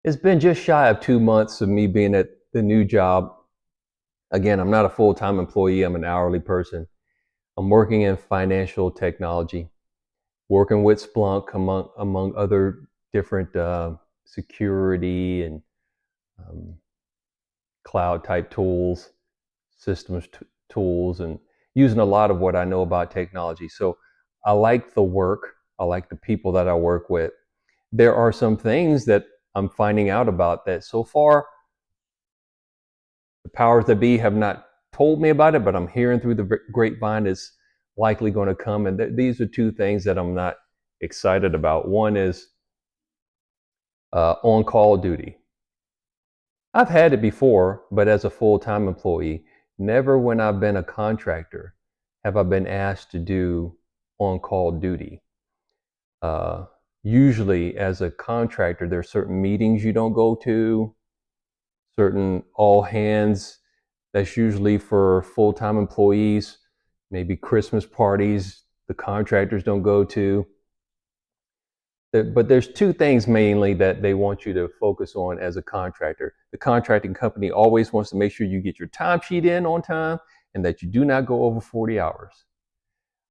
It's been just shy of 2 months of me being at the new job. Again, I'm not a full-time employee, I'm an hourly person. I'm working in financial technology, working with Splunk among other different security and um, cloud type tools, systems tools, and using a lot of what I know about technology. So I like the work, I like the people that I work with. There are some things that I'm finding out about that so far the powers that be have not told me about it, but I'm hearing through the grapevine it's likely going to come. And these are two things that I'm not excited about. One is on-call duty. I've had it before, but as a full-time employee, never when I've been a contractor have I been asked to do on-call duty. Uh, Usually, as a contractor, there are certain meetings you don't go to, certain all hands. That's usually for full-time employees, maybe Christmas parties the contractors don't go to. But there's two things mainly that they want you to focus on as a contractor. The contracting company always wants to make sure you get your timesheet in on time and that you do not go over 40 hours.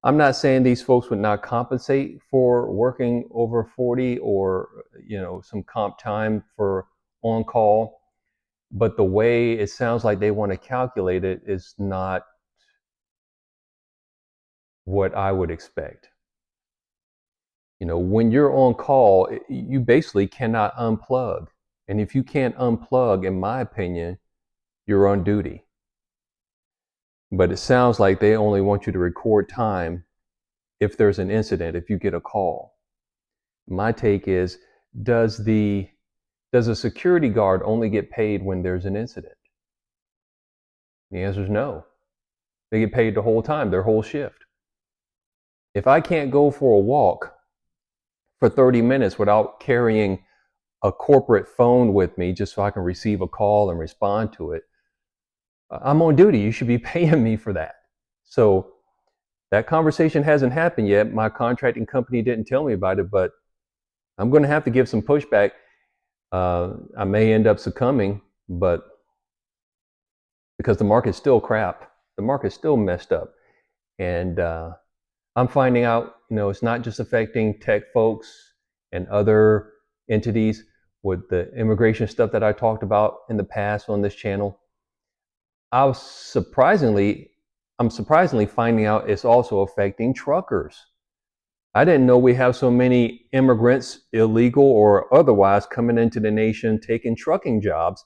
I'm not saying these folks would not compensate for working over 40 or some comp time for on call, but the way it sounds like they want to calculate it is not what I would expect. When you're on call, you basically cannot unplug. And if you can't unplug, in my opinion, you're on duty. But it sounds like they only want you to record time if there's an incident, if you get a call. My take is, does a security guard only get paid when there's an incident? The answer is no. They get paid the whole time, their whole shift. If I can't go for a walk for 30 minutes without carrying a corporate phone with me just so I can receive a call and respond to it, I'm on duty. You should be paying me for that. So that conversation hasn't happened yet. My contracting company didn't tell me about it, but I'm going to have to give some pushback. I may end up succumbing, but because the market's still crap, the market's still messed up. And I'm finding out, it's not just affecting tech folks and other entities with the immigration stuff that I talked about in the past on this channel. I'm surprisingly finding out it's also affecting truckers. I didn't know we have so many immigrants, illegal or otherwise, coming into the nation, taking trucking jobs,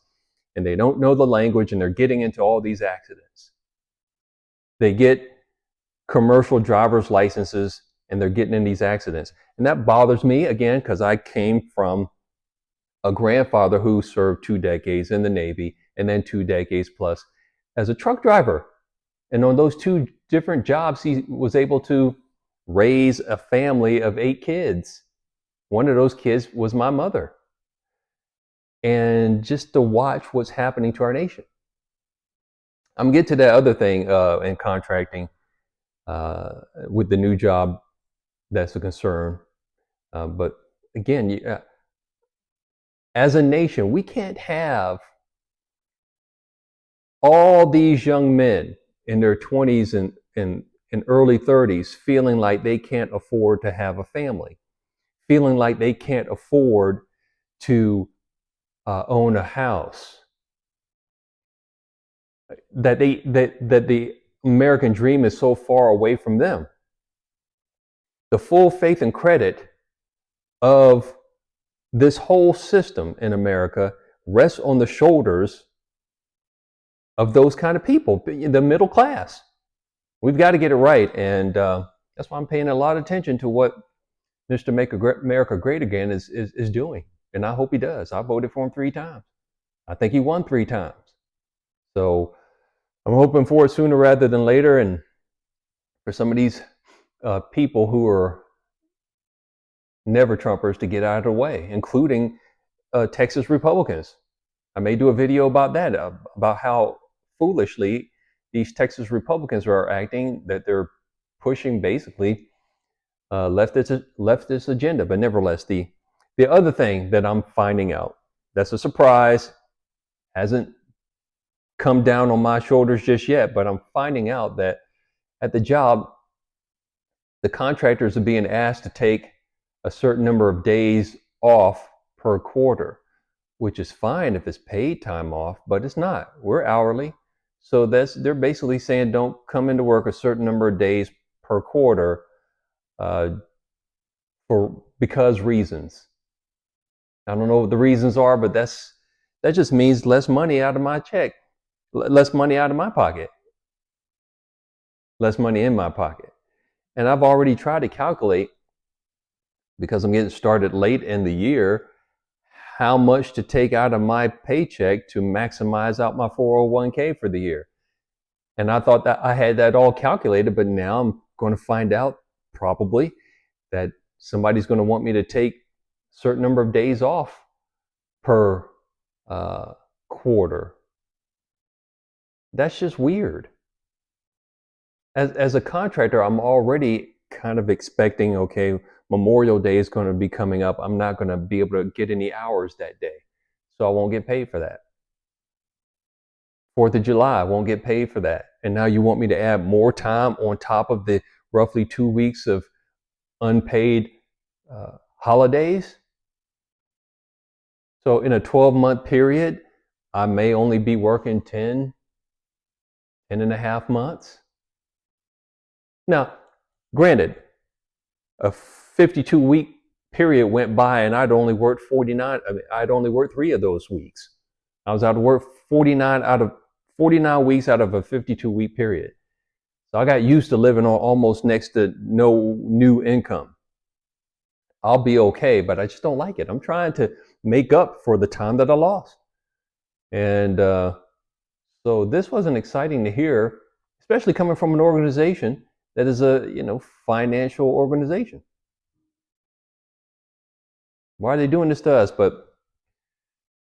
and they don't know the language and they're getting into all these accidents. They get commercial driver's licenses and they're getting in these accidents. And that bothers me, again, because I came from a grandfather who served 2 decades in the Navy and then 2 decades plus as a truck driver. And on those 2 different jobs, he was able to raise a family of 8 kids. One of those kids was my mother. And just to watch what's happening to our nation. I'm gonna get to that other thing in contracting with the new job that's a concern. But again, as a nation, we can't have all these young men in their 20s and early 30s feeling like they can't afford to have a family, feeling like they can't afford to own a house, that the American dream is so far away from them. The full faith and credit of this whole system in America rests on the shoulders of those kind of people, the middle class. We've got to get it right, and that's why I'm paying a lot of attention to what Mr. Make America Great Again is doing, and I hope he does. I voted for him 3 times. I think he won 3 times. So I'm hoping for it sooner rather than later, and for some of these people who are never Trumpers to get out of the way, including Texas Republicans. I may do a video about that, about how foolishly these Texas Republicans are acting, that they're pushing basically leftist agenda. But nevertheless, the other thing that I'm finding out That's a surprise. Hasn't come down on my shoulders just yet, but I'm finding out that at the job, the contractors are being asked to take a certain number of days off per quarter, which is fine if it's paid time off, but it's not. We're hourly. So they're basically saying don't come into work a certain number of days per quarter uh, because reasons. I don't know what the reasons are, but that just means less money out of my check, less money out of my pocket, less money in my pocket. And I've already tried to calculate, because I'm getting started late in the year, how much to take out of my paycheck to maximize out my 401k for the year. And I thought that I had that all calculated, but now I'm going to find out probably that somebody's going to want me to take a certain number of days off per quarter. That's just weird. As a contractor, I'm already kind of expecting, okay, Memorial Day is going to be coming up. I'm not going to be able to get any hours that day, so I won't get paid for that. 4th of July, I won't get paid for that. And now you want me to add more time on top of the roughly 2 weeks of unpaid holidays? So in a 12-month period, I may only be working 10 and a half months. Now, granted, a 52-week period went by and I'd only worked 49. I'd only worked 3 of those weeks. I was out of work 49 weeks out of a 52-week period. So I got used to living on almost next to no new income. I'll be okay, but I just don't like it. I'm trying to make up for the time that I lost. And so this wasn't exciting to hear, especially coming from an organization that is a financial organization. Why are they doing this to us? But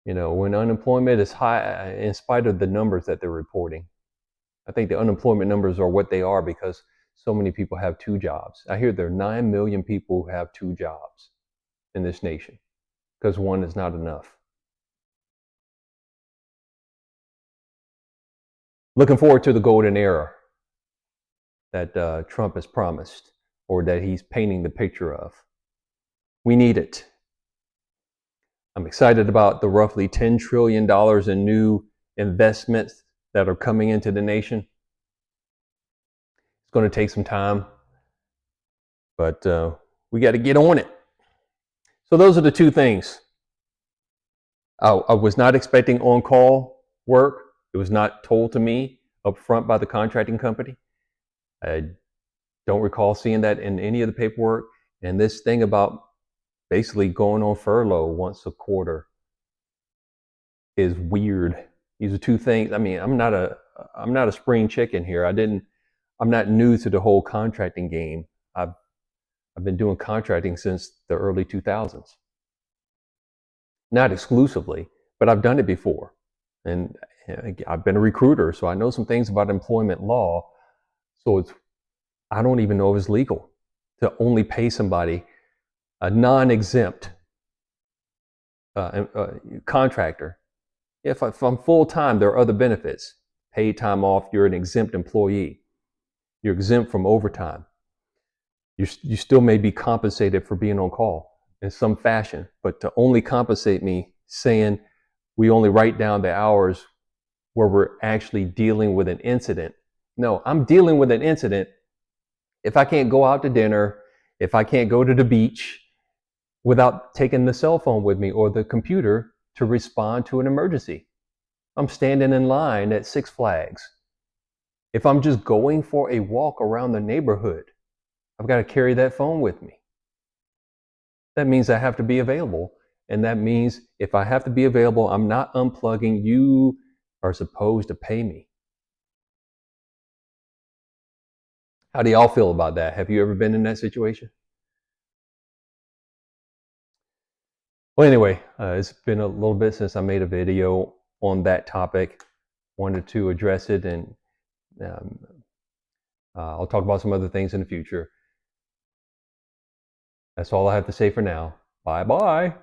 when unemployment is high, in spite of the numbers that they're reporting, I think the unemployment numbers are what they are because so many people have 2 jobs. I hear there are 9 million people who have 2 jobs in this nation because one is not enough. Looking forward to the golden era that Trump has promised, or that he's painting the picture of. We need it. I'm excited about the roughly $10 trillion in new investments that are coming into the nation. It's going to take some time, but we got to get on it. So those are the 2 things. I was not expecting on-call work. It was not told to me up front by the contracting company. I don't recall seeing that in any of the paperwork. And this thing about basically going on furlough once a quarter is weird. These are 2 things. I mean, I'm not a spring chicken here. I'm not new to the whole contracting game. I've been doing contracting since the early 2000s. Not exclusively, but I've done it before. And I've been a recruiter, so I know some things about employment law. So I don't even know if it's legal to only pay somebody, a non-exempt contractor. If I'm full-time, there are other benefits. Paid time off, you're an exempt employee. You're exempt from overtime. You still may be compensated for being on call in some fashion, but to only compensate me saying we only write down the hours where we're actually dealing with an incident. No, I'm dealing with an incident if I can't go out to dinner, if I can't go to the beach without taking the cell phone with me or the computer to respond to an emergency. I'm standing in line at Six Flags. If I'm just going for a walk around the neighborhood, I've got to carry that phone with me. That means I have to be available. And that means if I have to be available, I'm not unplugging. You are supposed to pay me. How do y'all feel about that? Have you ever been in that situation? Well, anyway, it's been a little bit since I made a video on that topic. Wanted to address it, and I'll talk about some other things in the future. That's all I have to say for now. Bye-bye.